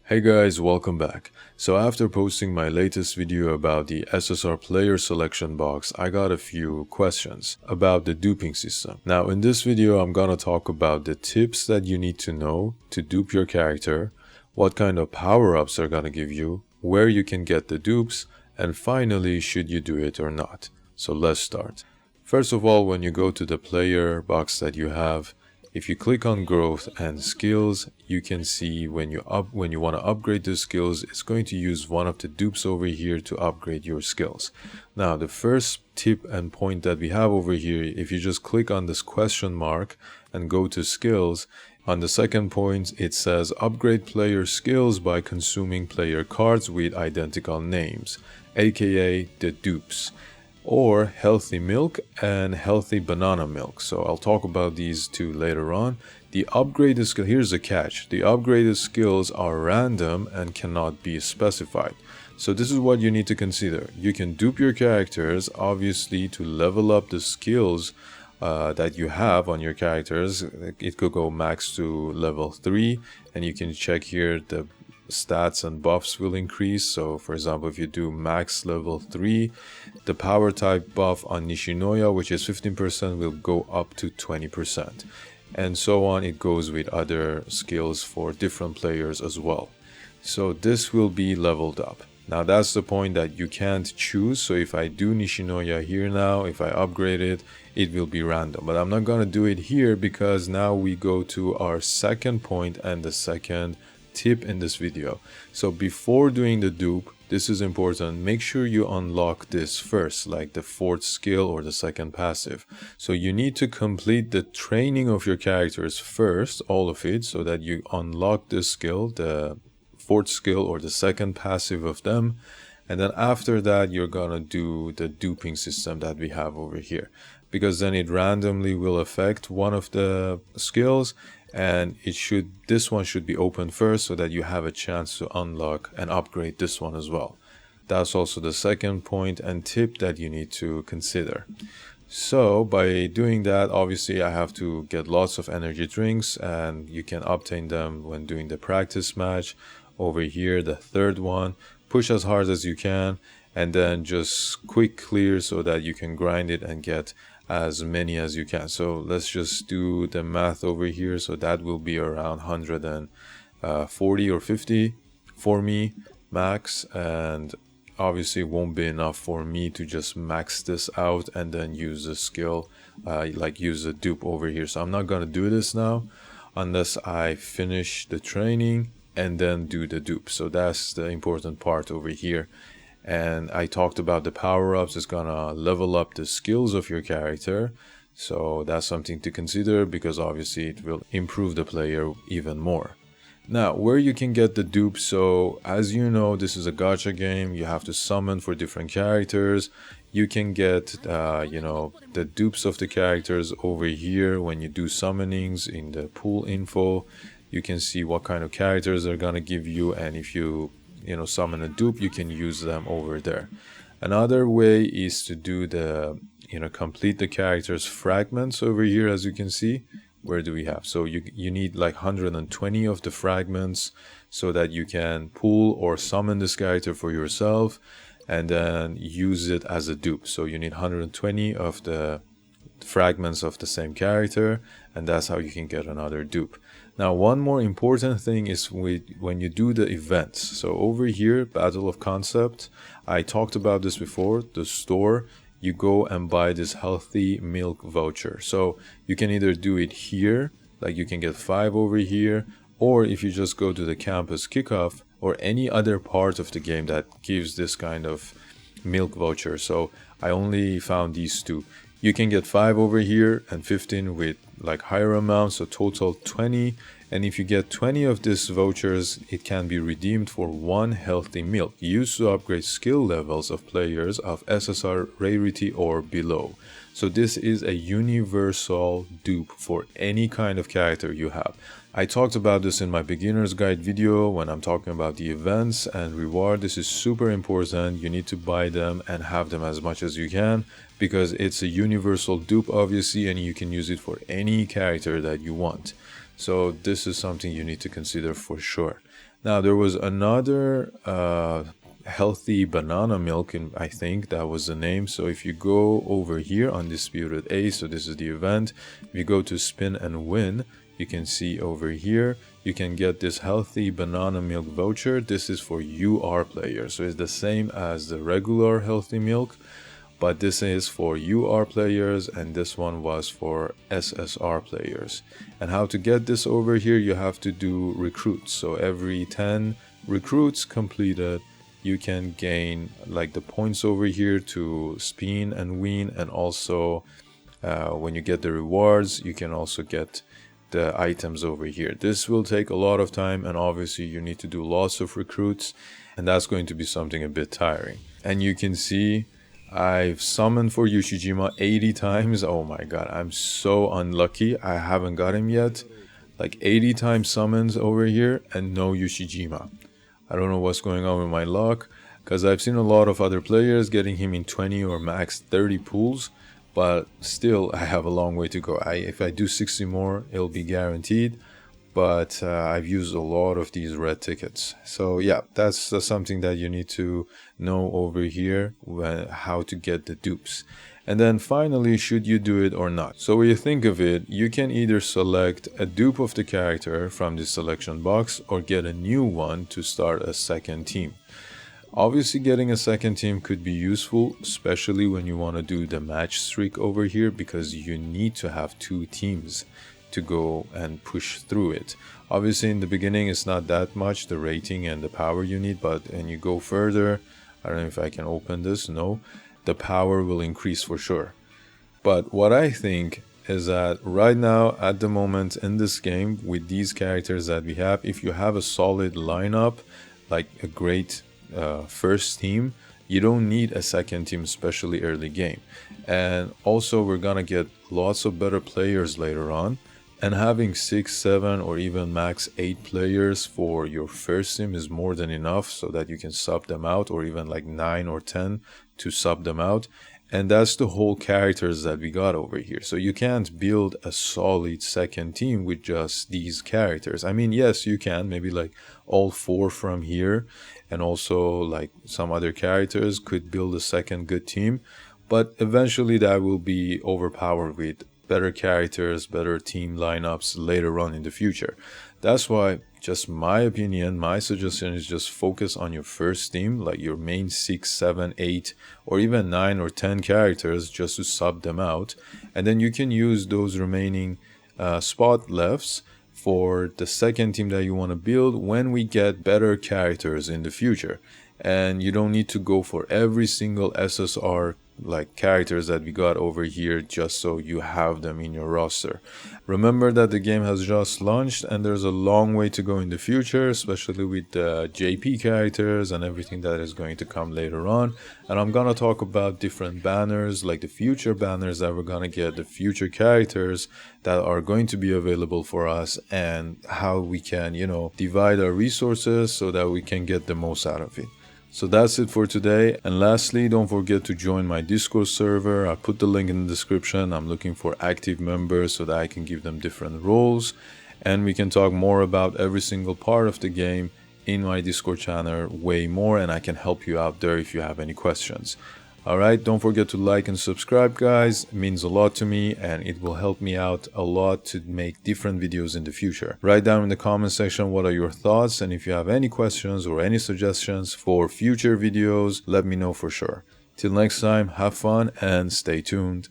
Hey guys, welcome back. So after posting my latest video about the SSR player selection box, I got a few questions about the duping system. Now in this video, I'm gonna talk about the tips that you need to know to dupe your character, what kind of power-ups they're gonna give you, where you can get the dupes, and finally, should you do it or not. So let's start. First of all, when you go to the player box that you have, if you click on growth and skills, you can see when you want to upgrade the skills, it's going to use one of the dupes over here to upgrade your skills. Now, the first tip and point that we have over here, if you just click on this question mark and go to skills, on the second point, it says upgrade player skills by consuming player cards with identical names, aka the dupes, or healthy milk and healthy banana milk. So I'll talk about these two later on. The upgraded skill, here's the catch. The upgraded skills are random and cannot be specified. So this is what you need to consider. You can dupe your characters, obviously, to level up the skills that you have on your characters. It could go max to level 3, and you can check here the stats and buffs will increase. So for example, if you do max level 3, the power type buff on Nishinoya, which is 15%, will go up to 20%, and so on. It goes with other skills for different players as well. So this will be leveled up. Now that's the point that you can't choose. So if I do Nishinoya here now, if I upgrade it, it will be random, but I'm not gonna do it here because now we go to our second point and the second tip in this video. So before doing the dupe, this is important, make sure you unlock this first, like the fourth skill or the second passive. So you need to complete the training of your characters first, all of it, so that you unlock this skill, the fourth skill or the second passive of them, and then after that you're gonna do the duping system that we have over here, because then it randomly will affect one of the skills, and this one should be open first so that you have a chance to unlock and upgrade this one as well. That's also the second point and tip that you need to consider. So by doing that, obviously I have to get lots of energy drinks, and you can obtain them when doing the practice match. Over here, the third one, push as hard as you can, and then just quick clear so that you can grind it and get as many as you can. So let's just do the math over here. So that will be around 140 or 50 for me max, and obviously it won't be enough for me to just max this out and then use the skill, like use the dupe over here. So I'm not gonna do this now unless I finish the training and then do the dupe. So that's the important part over here. And I talked about the power-ups. It's gonna level up the skills of your character. So that's something to consider, because obviously it will improve the player even more. Now, where you can get the dupes. So as you know, this is a gacha game. You have to summon for different characters. You can get, the dupes of the characters over here when you do summonings in the pool info. You can see what kind of characters they're gonna give you, and if you summon a dupe, you can use them over there. Another way is to do the complete the characters fragments over here. As you can see, where do we have? So you need like 120 of the fragments so that you can pull or summon this character for yourself and then use it as a dupe. So you need 120 of the fragments of the same character, and that's how you can get another dupe. Now, one more important thing is when you do the events. So over here, Battle of Concept, I talked about this before, the store, you go and buy this healthy milk voucher. So you can either do it here, like you can get 5 over here, or if you just go to the campus kickoff or any other part of the game that gives this kind of milk voucher. So I only found these two. You can get 5 over here and 15 with like higher amounts, so total 20. And if you get 20 of these vouchers, it can be redeemed for 1 healthy milk, used to upgrade skill levels of players of SSR rarity or below. So this is a universal dupe for any kind of character you have. I talked about this in my beginner's guide video when I'm talking about the events and reward. This is super important. You need to buy them and have them as much as you can, because it's a universal dupe obviously, and you can use it for any character that you want. So this is something you need to consider for sure. Now there was another healthy banana milk, and I think that was the name. So if you go over here, Undisputed A, so this is the event. If you go to spin and win, you can see over here you can get this healthy banana milk voucher. This is for UR players, so it's the same as the regular healthy milk, but this is for UR players and this one was for SSR players. And how to get this over here, you have to do recruits. So every 10 recruits completed, you can gain like the points over here to spin and win, and also when you get the rewards, you can also get the items over here. This will take a lot of time, and obviously you need to do lots of recruits, and that's going to be something a bit tiring. And you can see I've summoned for Ushijima 80 times. Oh my god, I'm so unlucky. I haven't got him yet. Like 80 times summons over here and no Ushijima. I don't know what's going on with my luck, because I've seen a lot of other players getting him in 20 or max 30 pulls, but still I have a long way to go. If I do 60 more, it'll be guaranteed, but I've used a lot of these red tickets. So yeah, that's something that you need to know over here, how to get the dupes. And then finally, should you do it or not? So when you think of it, you can either select a dupe of the character from the selection box or get a new one to start a second team. Obviously getting a second team could be useful, especially when you want to do the match streak over here, because you need to have 2 teams to go and push through it. Obviously in the beginning it's not that much, the rating and the power you need, but when you go further, I don't know if I can open this, no, the power will increase for sure. But what I think is that right now at the moment in this game, with these characters that we have, if you have a solid lineup, like a great first team, you don't need a second team, especially early game. And also we're gonna get lots of better players later on, and having 6, 7 or even max 8 players for your first team is more than enough, so that you can sub them out, or even like 9 or 10 to sub them out. And that's the whole characters that we got over here. So you can't build a solid second team with just these characters. I mean, yes, you can, maybe like all 4 from here, and also like some other characters could build a second good team, but eventually that will be overpowered with better characters, better team lineups later on in the future. That's why, just my opinion, my suggestion is just focus on your first team, like your main 6, 7, 8 or even 9 or 10 characters, just to sub them out, and then you can use those remaining spot lefts for the second team that you want to build when we get better characters in the future. And you don't need to go for every single SSR like characters that we got over here just so you have them in your roster. Remember that the game has just launched and there's a long way to go in the future, especially with the JP characters and everything that is going to come later on. And I'm gonna talk about different banners, like the future banners that we're gonna get, the future characters that are going to be available for us, and how we can, divide our resources so that we can get the most out of it. So that's it for today. And lastly, don't forget to join my Discord server. I put the link in the description. I'm looking for active members so that I can give them different roles, and we can talk more about every single part of the game in my Discord channel, way more, and I can help you out there if you have any questions. Alright, don't forget to like and subscribe, guys. It means a lot to me and it will help me out a lot to make different videos in the future. Write down in the comment section what are your thoughts, and if you have any questions or any suggestions for future videos, let me know for sure. Till next time, have fun and stay tuned.